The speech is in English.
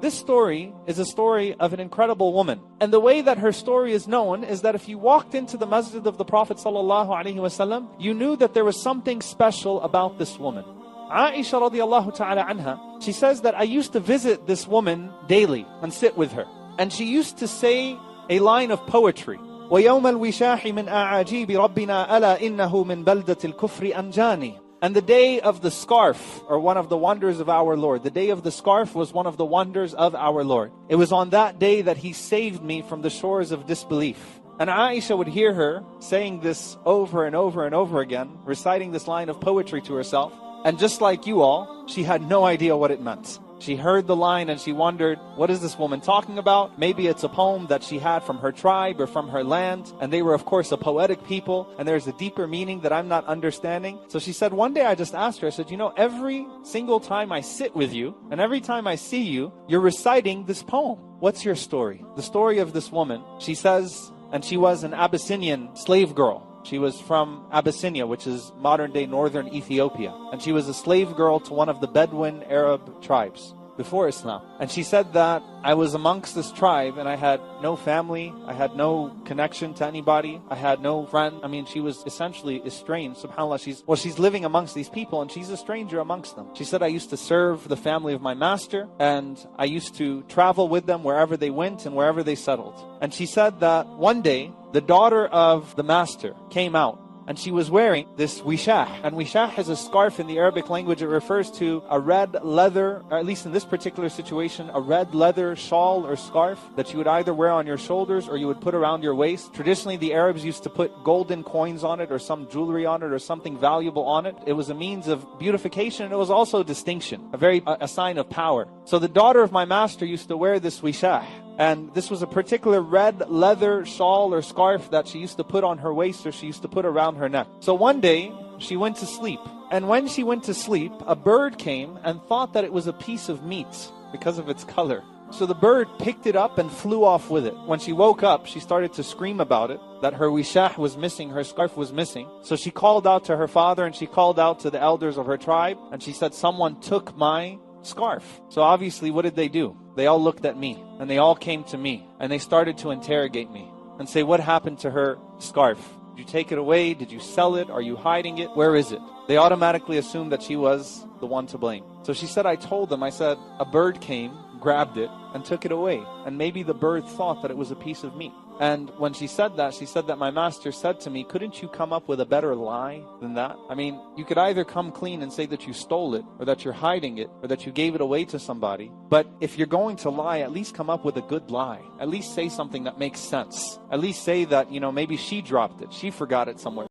This story is a story of an incredible woman. And the way that her story is known is that if you walked into the masjid of the Prophet ﷺ, you knew that there was something special about this woman. Aisha radiallahu ta'ala anha, she says that I used to visit this woman daily and sit with her. And she used to say a line of poetry. وَيَوْمَ الْوِشَاحِ مِنْ أَعَاجِيبِ رَبِّنَا أَلَا إِنَّهُ مِنْ بَلْدَةِ الْكُفْرِ أَنْجَانِي. And the day of the scarf, or one of the wonders of our Lord, the day of the scarf was one of the wonders of our Lord. It was on that day that He saved me from the shores of disbelief. And Aisha would hear her saying this over and over and over again, reciting this line of poetry to herself. And just like you all, she had no idea what it meant. She heard the line and she wondered, what is this woman talking about? Maybe it's a poem that she had from her tribe or from her land. And they were, of course, a poetic people. And there's a deeper meaning that I'm not understanding. So she said, one day I just asked her, I said, you know, every single time I sit with you and every time I see you, you're reciting this poem. What's your story? The story of this woman, she says, and she was an Abyssinian slave girl. She was from Abyssinia, which is modern-day northern Ethiopia. And she was a slave girl to one of the Bedouin Arab tribes before Islam. And she said that I was amongst this tribe and I had no family, I had no connection to anybody, I had no friend. I mean, she was essentially estranged. SubhanAllah, she's living amongst these people and she's a stranger amongst them. She said, I used to serve the family of my master and I used to travel with them wherever they went and wherever they settled. And she said that one day, the daughter of the master came out and she was wearing this wishah. And wishah is a scarf in the Arabic language. It refers to a red leather, or at least in this particular situation, a red leather shawl or scarf that you would either wear on your shoulders or you would put around your waist. Traditionally, the Arabs used to put golden coins on it or some jewelry on it or something valuable on it. It was a means of beautification and it was also distinction, a sign of power. So the daughter of my master used to wear this wishah. And this was a particular red leather shawl or scarf that she used to put on her waist or she used to put around her neck. So one day, she went to sleep. And when she went to sleep, a bird came and thought that it was a piece of meat because of its color. So the bird picked it up and flew off with it. When she woke up, she started to scream about it, that her wishah was missing, her scarf was missing. So she called out to her father and she called out to the elders of her tribe. And she said, someone took my scarf. So obviously, what did they do? They all looked at me and they all came to me and they started to interrogate me and say, what happened to her scarf? Did you take it away? Did you sell it? Are you hiding it? Where is it? They automatically assumed that she was the one to blame. So she said, I told them, I said, a bird came, grabbed it and took it away. And maybe the bird thought that it was a piece of meat. And when she said that my master said to me, couldn't you come up with a better lie than that? I mean, you could either come clean and say that you stole it, or that you're hiding it, or that you gave it away to somebody. But if you're going to lie, at least come up with a good lie. At least say something that makes sense. At least say that, maybe she dropped it, she forgot it somewhere.